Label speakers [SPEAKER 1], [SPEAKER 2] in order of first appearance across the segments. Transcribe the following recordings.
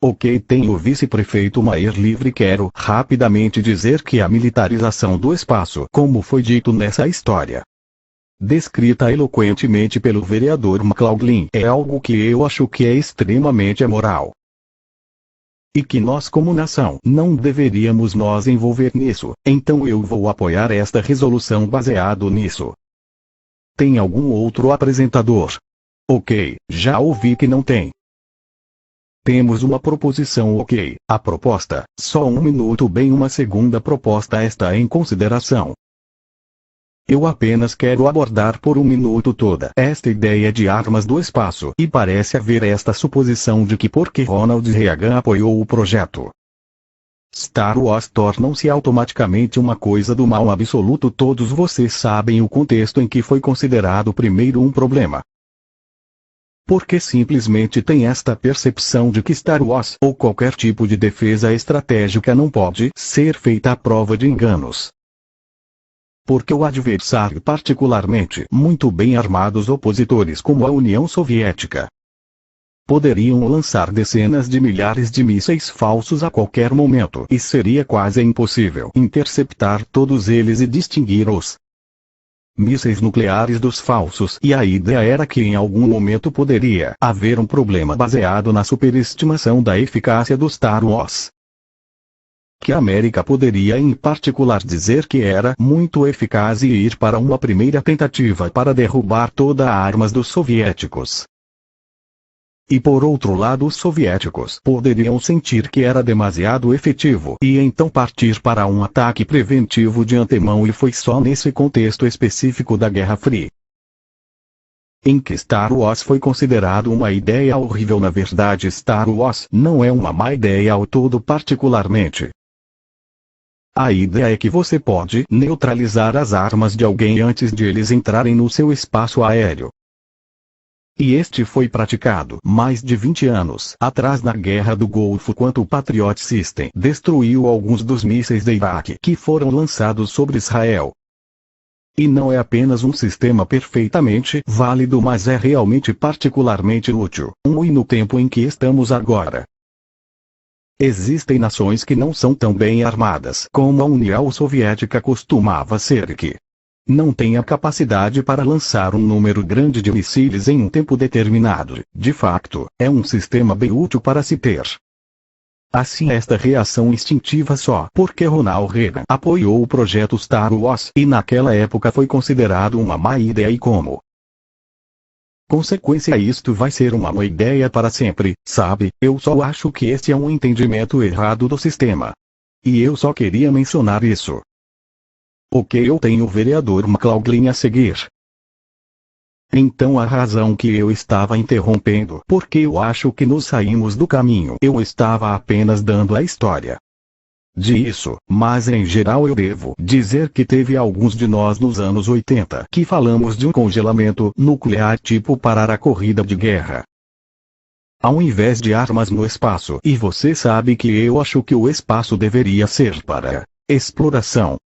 [SPEAKER 1] Ok, tenho o vice-prefeito Maier livre. Quero rapidamente dizer que a militarização do espaço, como foi dito nessa história, descrita eloquentemente pelo vereador McLaughlin, é algo que eu acho que é extremamente amoral. E que nós como nação não deveríamos nos envolver nisso, então eu vou apoiar esta resolução baseado nisso. Tem algum outro apresentador? Ok, já ouvi que não tem. Temos uma proposição. Ok, a proposta, só um minuto. Bem, uma segunda proposta está em consideração. Eu apenas quero abordar por um minuto toda esta ideia de armas do espaço, e parece haver esta suposição de que porque Ronald Reagan apoiou o projeto Star Wars tornam-se automaticamente uma coisa do mal absoluto. Todos vocês sabem o contexto em que foi considerado primeiro um problema. Porque simplesmente tem esta percepção de que Star Wars ou qualquer tipo de defesa estratégica não pode ser feita à prova de enganos. Porque o adversário, particularmente muito bem armados opositores como a União Soviética, poderiam lançar dezenas de milhares de mísseis falsos a qualquer momento e seria quase impossível interceptar todos eles e distinguir os mísseis nucleares dos falsos. E a ideia era que em algum momento poderia haver um problema baseado na superestimação da eficácia do Star Wars. Que a América poderia em particular dizer que era muito eficaz e ir para uma primeira tentativa para derrubar todas as armas dos soviéticos. E por outro lado os soviéticos poderiam sentir que era demasiado efetivo e então partir para um ataque preventivo de antemão. E foi só nesse contexto específico da Guerra Fria em que Star Wars foi considerado uma ideia horrível. Na verdade, Star Wars não é uma má ideia ao todo, particularmente. A ideia é que você pode neutralizar as armas de alguém antes de eles entrarem no seu espaço aéreo. E este foi praticado mais de 20 anos atrás na Guerra do Golfo, quando o Patriot System destruiu alguns dos mísseis de Iraque que foram lançados sobre Israel. E não é apenas um sistema perfeitamente válido, mas é realmente particularmente útil, e no tempo em que estamos agora. Existem nações que não são tão bem armadas como a União Soviética costumava ser e que não têm a capacidade para lançar um número grande de mísseis em um tempo determinado. De facto, é um sistema bem útil para se ter. Assim, esta reação instintiva só porque Ronald Reagan apoiou o projeto Star Wars e naquela época foi considerado uma má ideia e como consequência isto vai ser uma má ideia para sempre, sabe? Eu só acho que este é um entendimento errado do sistema. E eu só queria mencionar isso. Ok, eu tenho o vereador McLaughlin a seguir. Então a razão que eu estava interrompendo, porque eu acho que nos saímos do caminho. Eu estava apenas dando a história disso, mas em geral eu devo dizer que teve alguns de nós nos anos 80 que falamos de um congelamento nuclear tipo parar a corrida de guerra, ao invés de armas no espaço. E você sabe que eu acho que o espaço deveria ser para exploração.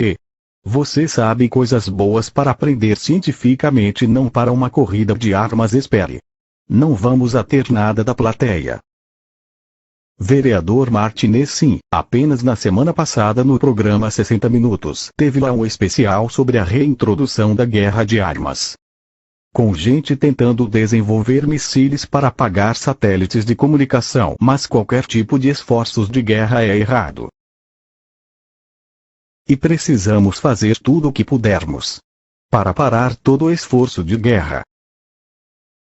[SPEAKER 1] E você sabe coisas boas para aprender cientificamente, não para uma corrida de armas. Espere. Não vamos a ter nada da plateia. Vereador Martinez, sim, apenas na semana passada no programa 60 Minutos teve lá um especial sobre a reintrodução da guerra de armas. Com gente tentando desenvolver mísseis para apagar satélites de comunicação, mas qualquer tipo de esforços de guerra é errado. E precisamos fazer tudo o que pudermos para parar todo o esforço de guerra.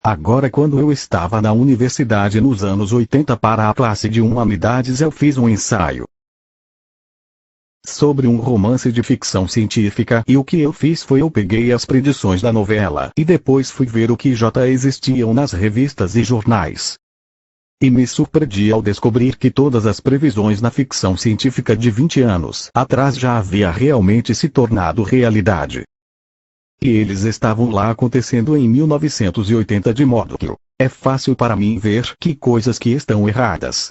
[SPEAKER 1] Agora, quando eu estava na universidade nos anos 80 para a classe de humanidades, eu fiz um ensaio sobre um romance de ficção científica e o que eu fiz foi eu peguei as predições da novela e depois fui ver o que já existiam nas revistas e jornais. E me surpreendi ao descobrir que todas as previsões na ficção científica de 20 anos atrás já havia realmente se tornado realidade. E eles estavam lá acontecendo em 1980, de modo que é fácil para mim ver que coisas que estão erradas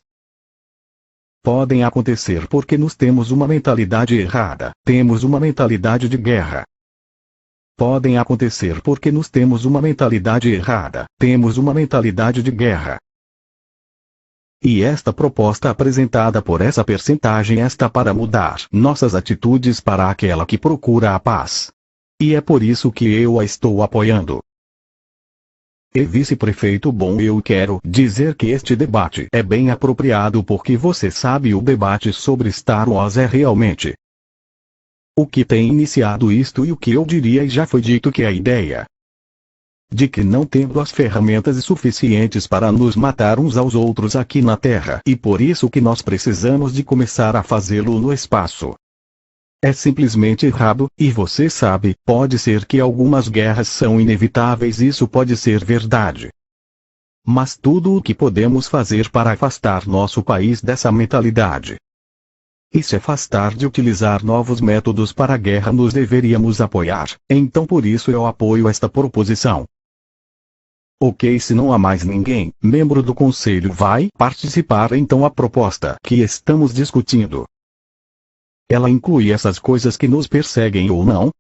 [SPEAKER 1] podem acontecer porque nós temos uma mentalidade errada, temos uma mentalidade de guerra. Podem acontecer porque nós temos uma mentalidade errada, temos uma mentalidade de guerra. E esta proposta apresentada por essa percentagem está para mudar nossas atitudes para aquela que procura a paz. E é por isso que eu a estou apoiando. E vice-prefeito bom, eu quero dizer que este debate é bem apropriado porque você sabe, o debate sobre Star Wars é realmente o que tem iniciado isto, e o que eu diria, e já foi dito, que a ideia de que não tendo as ferramentas suficientes para nos matar uns aos outros aqui na Terra, e por isso que nós precisamos de começar a fazê-lo no espaço, é simplesmente errado. E você sabe, pode ser que algumas guerras são inevitáveis, isso pode ser verdade. Mas tudo o que podemos fazer para afastar nosso país dessa mentalidade e se afastar de utilizar novos métodos para a guerra, nos deveríamos apoiar. Então por isso eu apoio esta proposição. Ok, se não há mais ninguém, membro do conselho, vai participar então a proposta que estamos discutindo. Ela inclui essas coisas que nos perseguem ou não?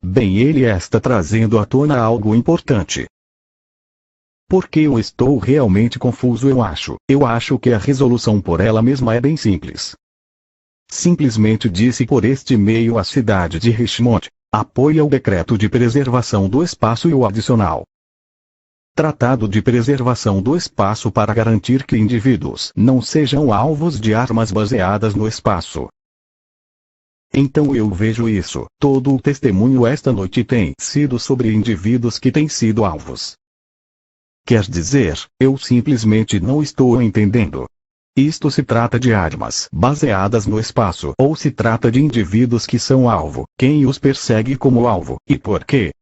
[SPEAKER 1] Bem, ele está trazendo à tona algo importante. Porque eu estou realmente confuso, eu acho que a resolução por ela mesma é bem simples. Simplesmente disse por este meio a cidade de Richmond apoia o decreto de preservação do espaço e o adicional Tratado de Preservação do Espaço para garantir que indivíduos não sejam alvos de armas baseadas no espaço. Então eu vejo isso, todo o testemunho esta noite tem sido sobre indivíduos que têm sido alvos. Quer dizer, eu simplesmente não estou entendendo. Isto se trata de armas baseadas no espaço, ou se trata de indivíduos que são alvo, quem os persegue como alvo, e por quê?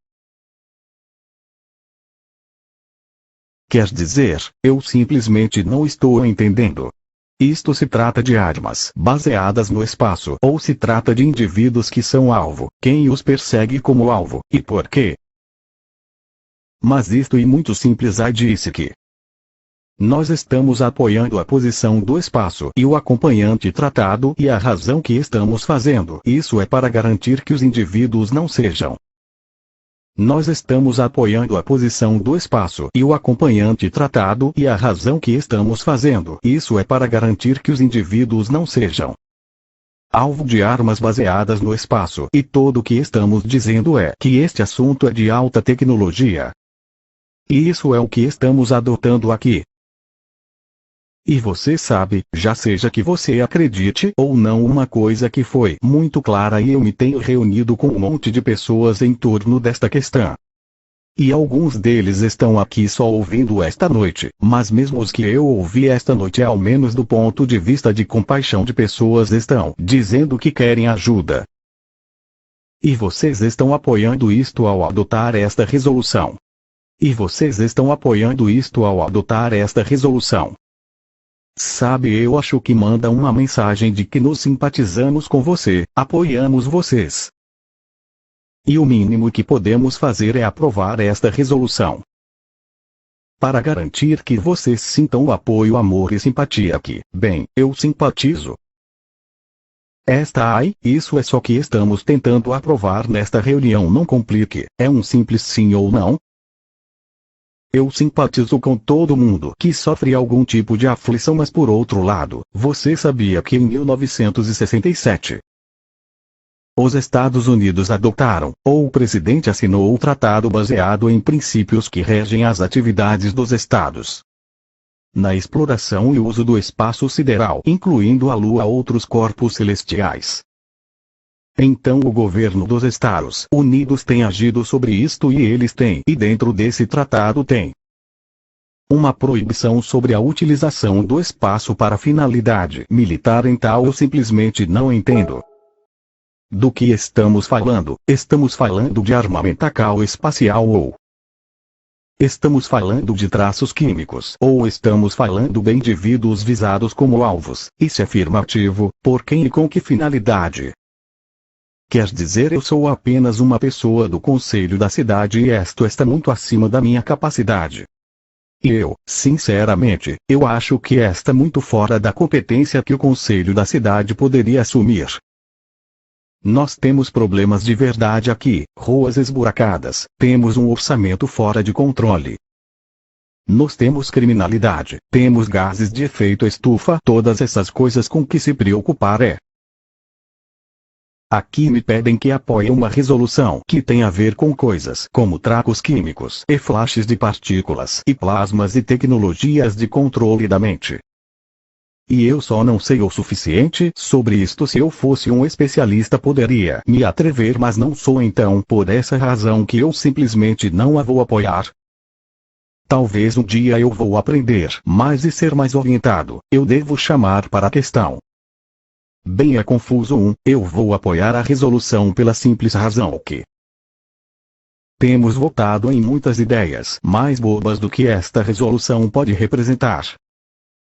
[SPEAKER 1] Quer dizer, eu simplesmente não estou entendendo. Isto se trata de armas baseadas no espaço, ou se trata de indivíduos que são alvo, quem os persegue como alvo, e por quê? Mas isto é muito simples. A disse que nós estamos apoiando a posição do espaço e o acompanhante tratado, e a razão que estamos fazendo isso é para garantir que os indivíduos não sejam. Nós estamos apoiando a posição do espaço e o acompanhante tratado, e a razão que estamos fazendo isso é para garantir que os indivíduos não sejam alvo de armas baseadas no espaço. E tudo o que estamos dizendo é que este assunto é de alta tecnologia. E isso é o que estamos adotando aqui. E você sabe, já seja que você acredite ou não, uma coisa que foi muito clara, e eu me tenho reunido com um monte de pessoas em torno desta questão. E alguns deles estão aqui só ouvindo esta noite, mas mesmo os que eu ouvi esta noite, ao menos do ponto de vista de compaixão de pessoas, estão dizendo que querem ajuda. E vocês estão apoiando isto ao adotar esta resolução. E vocês estão apoiando isto ao adotar esta resolução. Sabe, eu acho que manda uma mensagem de que nos simpatizamos com você, apoiamos vocês. E o mínimo que podemos fazer é aprovar esta resolução. Para garantir que vocês sintam o apoio, amor e simpatia que, bem, eu simpatizo. Isso é só que estamos tentando aprovar nesta reunião. Não complique, é um simples sim ou não. Eu simpatizo com todo mundo que sofre algum tipo de aflição, mas por outro lado, você sabia que em 1967 os Estados Unidos adotaram, ou o presidente assinou, o tratado baseado em princípios que regem as atividades dos estados na exploração e uso do espaço sideral, incluindo a Lua e outros corpos celestiais. Então o governo dos Estados Unidos tem agido sobre isto, e eles têm, e dentro desse tratado tem uma proibição sobre a utilização do espaço para finalidade militar. Então eu simplesmente não entendo do que estamos falando. Estamos falando de armamento espacial, ou estamos falando de traços químicos, ou estamos falando de indivíduos visados como alvos? E se afirmativo, por quem e com que finalidade? Quer dizer, eu sou apenas uma pessoa do conselho da cidade, e isto está muito acima da minha capacidade. E eu, sinceramente, eu acho que está muito fora da competência que o conselho da cidade poderia assumir. Nós temos problemas de verdade aqui, ruas esburacadas, temos um orçamento fora de controle. Nós temos criminalidade, temos gases de efeito estufa, todas essas coisas com que se preocupar é. Aqui me pedem que apoie uma resolução que tem a ver com coisas como tracos químicos e flashes de partículas e plasmas e tecnologias de controle da mente. E eu só não sei o suficiente sobre isto. Se eu fosse um especialista poderia me atrever, mas não sou, então por essa razão que eu simplesmente não a vou apoiar. Talvez um dia eu vou aprender mais e ser mais orientado, eu devo chamar para a questão. Bem, é confuso. Eu vou apoiar a resolução pela simples razão que temos votado em muitas ideias mais bobas do que esta resolução pode representar.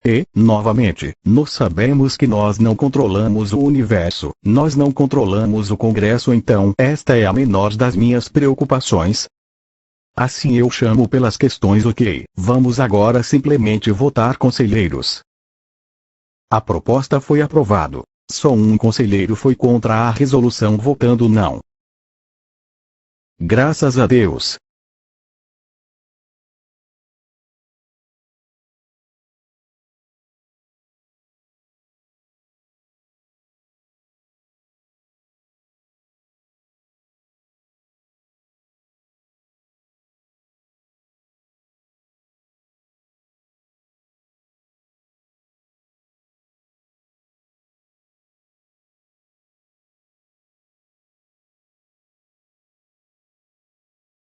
[SPEAKER 1] E, novamente, nós sabemos que nós não controlamos o universo, nós não controlamos o Congresso, então esta é a menor das minhas preocupações. Assim eu chamo pelas questões. Ok, vamos agora simplesmente votar, conselheiros. A proposta foi aprovado. Só um conselheiro foi contra a resolução votando não. Graças a Deus,